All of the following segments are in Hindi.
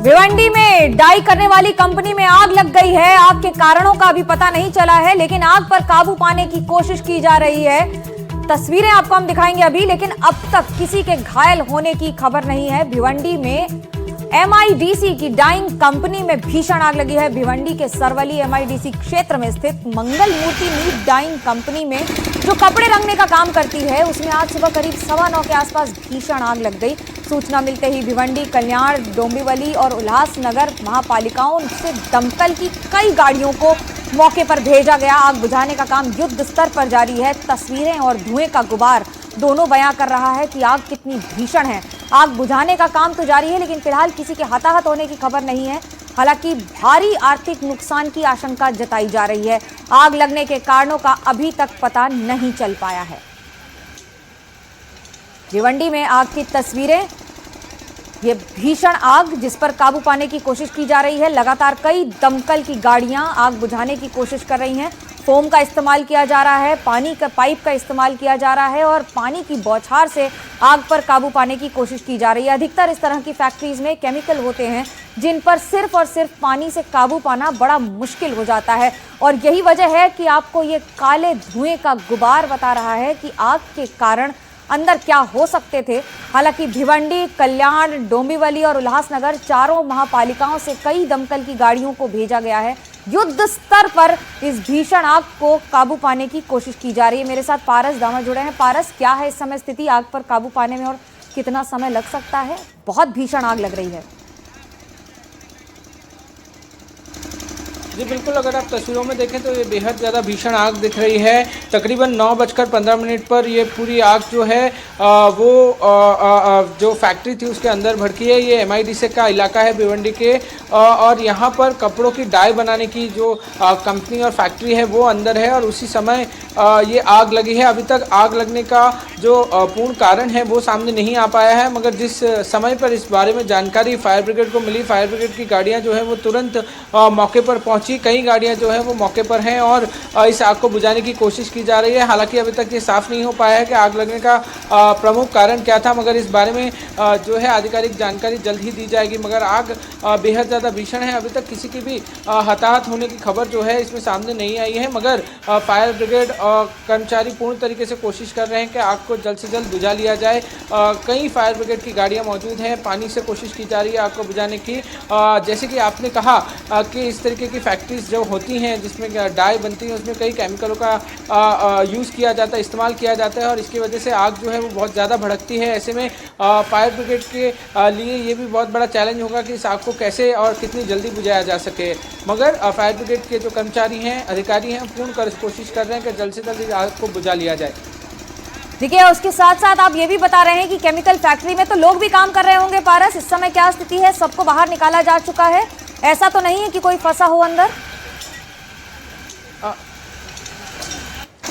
भिवंडी में डाई करने वाली कंपनी में आग लग गई है। आग के कारणों का अभी पता नहीं चला है, लेकिन आग पर काबू पाने की कोशिश की जा रही है। तस्वीरें आपको हम दिखाएंगे अभी, लेकिन अब तक किसी के घायल होने की खबर नहीं है। भिवंडी में एमआईडीसी की डाइंग कंपनी में भीषण आग लगी है। भिवंडी के सरवली एमआईडीसी क्षेत्र में स्थित मंगल मूर्ति नीट डाइंग कंपनी में जो कपड़े रंगने का काम करती है, उसमें आज सुबह करीब 9:15 के आसपास भीषण आग लग गई। सूचना मिलते ही भिवंडी, कल्याण, डोंबिवली और उल्लासनगर महापालिकाओं से दमकल की कई गाड़ियों को मौके पर भेजा गया। आग बुझाने का काम युद्ध स्तर पर जारी है। तस्वीरें और धुएं का गुबार दोनों बयां कर रहा है कि आग कितनी भीषण है। आग बुझाने का काम तो जारी है, लेकिन फिलहाल किसी के हताहत होने की खबर नहीं है। हालांकि भारी आर्थिक नुकसान की आशंका जताई जा रही है। आग लगने के कारणों का अभी तक पता नहीं चल पाया है। भिवंडी में आग की तस्वीरें, ये भीषण आग जिस पर काबू पाने की कोशिश की जा रही है। लगातार कई दमकल की गाड़ियां आग बुझाने की कोशिश कर रही हैं। फोम का इस्तेमाल किया जा रहा है, पानी का पाइप का इस्तेमाल किया जा रहा है और पानी की बौछार से आग पर काबू पाने की कोशिश की जा रही है। अधिकतर इस तरह की फैक्ट्रीज में केमिकल होते हैं जिन पर सिर्फ और सिर्फ पानी से काबू पाना बड़ा मुश्किल हो जाता है, और यही वजह है कि आपको ये काले धुएं का गुबार बता रहा है कि आग के कारण अंदर क्या हो सकते थे। हालांकि भिवंडी, कल्याण, डोंबिवली और उल्लासनगर चारों महापालिकाओं से कई दमकल की गाड़ियों को भेजा गया है। युद्ध स्तर पर इस भीषण आग को काबू पाने की कोशिश की जा रही है। मेरे साथ पारस दामा जुड़े हैं। पारस, क्या है इस समय स्थिति आग पर काबू पाने में और कितना समय लग सकता है? बहुत भीषण आग लग रही है। जी बिल्कुल, अगर आप तस्वीरों में देखें तो ये बेहद ज़्यादा भीषण आग दिख रही है। तकरीबन 9:15 पर ये पूरी आग जो है जो फैक्ट्री थी उसके अंदर भड़की है। ये एमआईडीसी का इलाका है भिवंडी के, और यहाँ पर कपड़ों की डाई बनाने की जो कंपनी और फैक्ट्री है वो अंदर है, और उसी समय ये आग लगी है। अभी तक आग लगने का जो पूर्ण कारण है वो सामने नहीं आ पाया है, मगर जिस समय पर इस बारे में जानकारी फायर ब्रिगेड को मिली, फायर ब्रिगेड की गाड़ियाँ जो है वो तुरंत मौके पर पहुंची। कई गाड़ियां जो है वो मौके पर हैं और इस आग को बुझाने की कोशिश की जा रही है। हालांकि अभी तक ये साफ नहीं हो पाया है कि आग लगने का प्रमुख कारण क्या था, मगर इस बारे में जो है आधिकारिक जानकारी जल्द ही दी जाएगी। मगर आग बेहद ज़्यादा भीषण है। अभी तक किसी की भी हताहत होने की खबर जो है इसमें सामने नहीं आई है, मगर फायर ब्रिगेड कर्मचारी पूर्ण तरीके से कोशिश कर रहे हैं कि आग को जल्द से जल्द बुझा लिया जाए। कई फायर ब्रिगेड की गाड़ियाँ मौजूद हैं, पानी से कोशिश की जा रही है आग को बुझाने की। जैसे कि आपने कहा कि इस तरीके की फैक्ट्रीज जो होती हैं जिसमें डाई बनती है उसमें कई केमिकलों का यूज़ किया जाता है, इस्तेमाल किया जाता है, और इसकी वजह से आग जो है वो बहुत ज़्यादा भड़कती है। ऐसे में फायर ब्रिगेड के लिए ये भी बहुत बड़ा चैलेंज होगा कि इस आग को कैसे और कितनी जल्दी बुझाया जा सके। मगर फायर ब्रिगेड के जो कर्मचारी हैं, अधिकारी हैं, पूर्ण कोशिश कर रहे हैं कि जल्द से जल्द आग को बुझा लिया जाए। देखिए, उसके साथ साथ आप ये भी बता रहे हैं कि केमिकल फैक्ट्री में तो लोग भी काम कर रहे होंगे। पारस, इस समय क्या स्थिति है? सबको बाहर निकाला जा चुका है? ऐसा तो नहीं है कि कोई फंसा हो अंदर?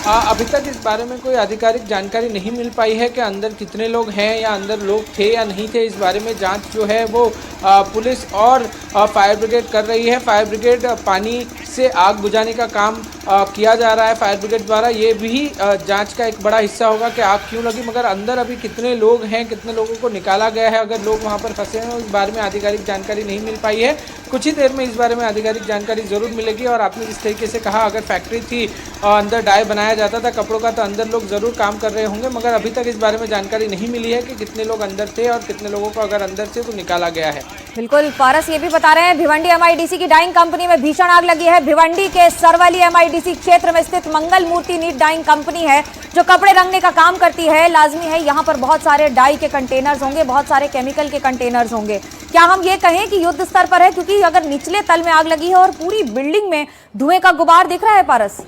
अभी तक इस बारे में कोई आधिकारिक जानकारी नहीं मिल पाई है कि अंदर कितने लोग हैं या अंदर लोग थे या नहीं थे। इस बारे में जांच जो है वो पुलिस और फायर ब्रिगेड कर रही है। फायर ब्रिगेड पानी से आग बुझाने का काम किया जा रहा है फायर ब्रिगेड द्वारा। ये भी जांच का एक बड़ा हिस्सा होगा कि आग क्यों लगी, मगर अंदर अभी कितने लोग हैं, कितने लोगों को निकाला गया है, अगर लोग वहां पर फंसे हैं, इस बारे में आधिकारिक जानकारी नहीं मिल पाई है। कुछ ही देर में इस बारे में आधिकारिक जानकारी ज़रूर मिलेगी। और आपने जिस तरीके से कहा, अगर फैक्ट्री थी, अंदर डाई बनाया जाता था कपड़ों का, तो अंदर लोग ज़रूर काम कर रहे होंगे, मगर अभी तक इस बारे में जानकारी नहीं मिली है कि कितने लोग अंदर थे और कितने लोगों को अगर अंदर से तो निकाला गया है। बिल्कुल, पारस ये भी बता रहे हैं भिवंडी एमआईडीसी की डाइंग कंपनी में भीषण आग लगी है। भिवंडी के सरवली एमआईडीसी क्षेत्र में स्थित मंगल मूर्ति नीट डाइंग कंपनी है जो कपड़े रंगने का काम करती है। लाजमी है यहाँ पर बहुत सारे डाई के कंटेनर्स होंगे, बहुत सारे केमिकल के कंटेनर्स होंगे। क्या हम ये कहें कि युद्ध स्तर पर है? क्योंकि अगर निचले तल में आग लगी है और पूरी बिल्डिंग में धुएं का गुबार दिख रहा है। पारस,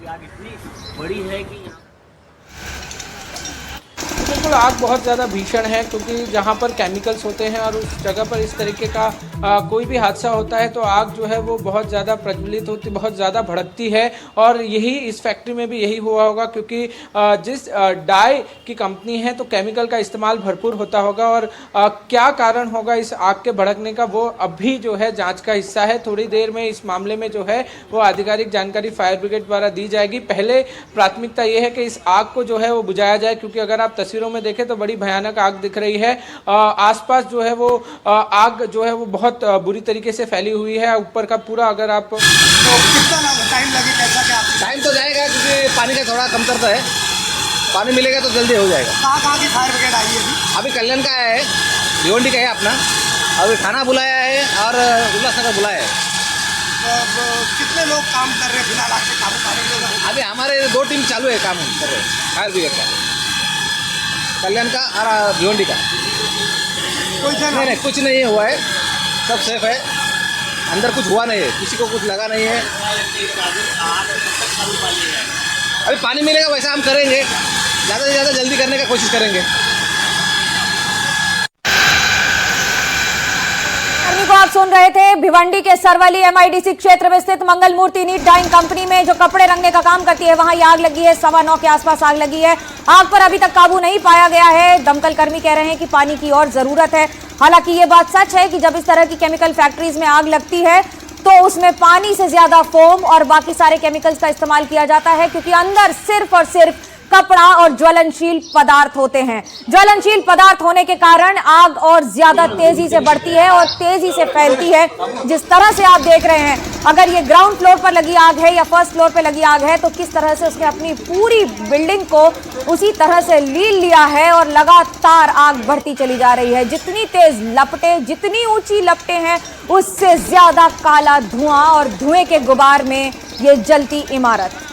आग इतनी बड़ी है कि बिल्कुल आग बहुत ज़्यादा भीषण है, क्योंकि जहाँ पर केमिकल्स होते हैं और उस जगह पर इस तरीके का कोई भी हादसा होता है तो आग जो है वो बहुत ज़्यादा प्रज्वलित होती, बहुत ज़्यादा भड़कती है। और यही इस फैक्ट्री में भी यही हुआ होगा, क्योंकि जिस डाई की कंपनी है तो केमिकल का इस्तेमाल भरपूर होता होगा। और क्या कारण होगा इस आग के भड़कने का, वो अभी जो है जाँच का हिस्सा है। थोड़ी देर में इस मामले में जो है वो आधिकारिक जानकारी फायर ब्रिगेड द्वारा दी जाएगी। पहले प्राथमिकता ये है कि इस आग को जो है वो बुझाया जाए, क्योंकि अगर आप तस्वीरों में देखें तो बड़ी भयानक आग दिख रही है। आसपास जो है वो आग जो है वो बहुत बहुत बुरी तरीके से फैली हुई है। ऊपर का पूरा अगर आप तो कितना टाइम लगे, कैसा क्या? टाइम तो जाएगा क्योंकि पानी का थोड़ा कमतरता है, पानी मिलेगा तो जल्दी हो जाएगा। कहाँ की फायर ब्रिगेड आई है अभी कल्याण का आया है, भिवंडी का है अपना, अभी थाना बुलाया है और उल्लासनगर बुलाया है। कितने लोग काम कर रहे हैं फिलहाल आपके काबू पाने के लिए? अभी हमारे 2 टीम चालू है, काम कर रहे हैं फायर ब्रिगेड का, कल्याण का और भिवंडी का। कोई नहीं, कुछ नहीं हुआ है, सब सेफ है, अंदर कुछ हुआ नहीं है, किसी को कुछ लगा नहीं है। अभी पानी मिलेगा वैसा हम करेंगे, ज़्यादा से ज़्यादा जल्दी करने का कोशिश करेंगे। को आप सुन रहे थे भिवंडी के सरवली MIDC क्षेत्र में स्थित मंगल मूर्ति नीट डाइंग कंपनी में जो कपड़े रंगने का काम करती है, वहां ये आग लगी है। 9:15 के आसपास आग लगी है। आग पर अभी तक काबू नहीं पाया गया है। दमकल कर्मी कह रहे हैं कि पानी की और जरूरत है। हालांकि ये बात सच है कि जब इस तरह की केमिकल फैक्ट्रीज में आग लगती है तो उसमें पानी से ज्यादा फोम और बाकी सारे केमिकल्स का इस्तेमाल किया जाता है, क्योंकि अंदर सिर्फ और सिर्फ कपड़ा और ज्वलनशील पदार्थ होते हैं। ज्वलनशील पदार्थ होने के कारण आग और ज्यादा तेजी से बढ़ती है और तेजी से फैलती है। जिस तरह से आप देख रहे हैं, अगर ये ग्राउंड फ्लोर पर लगी आग है या फर्स्ट फ्लोर पर लगी आग है तो किस तरह से उसने अपनी पूरी बिल्डिंग को उसी तरह से लील लिया है और लगातार आग बढ़ती चली जा रही है। जितनी तेज लपटें, जितनी ऊंची लपटें हैं, उससे ज्यादा काला धुआं और धुएं के गुबार में ये जलती इमारत।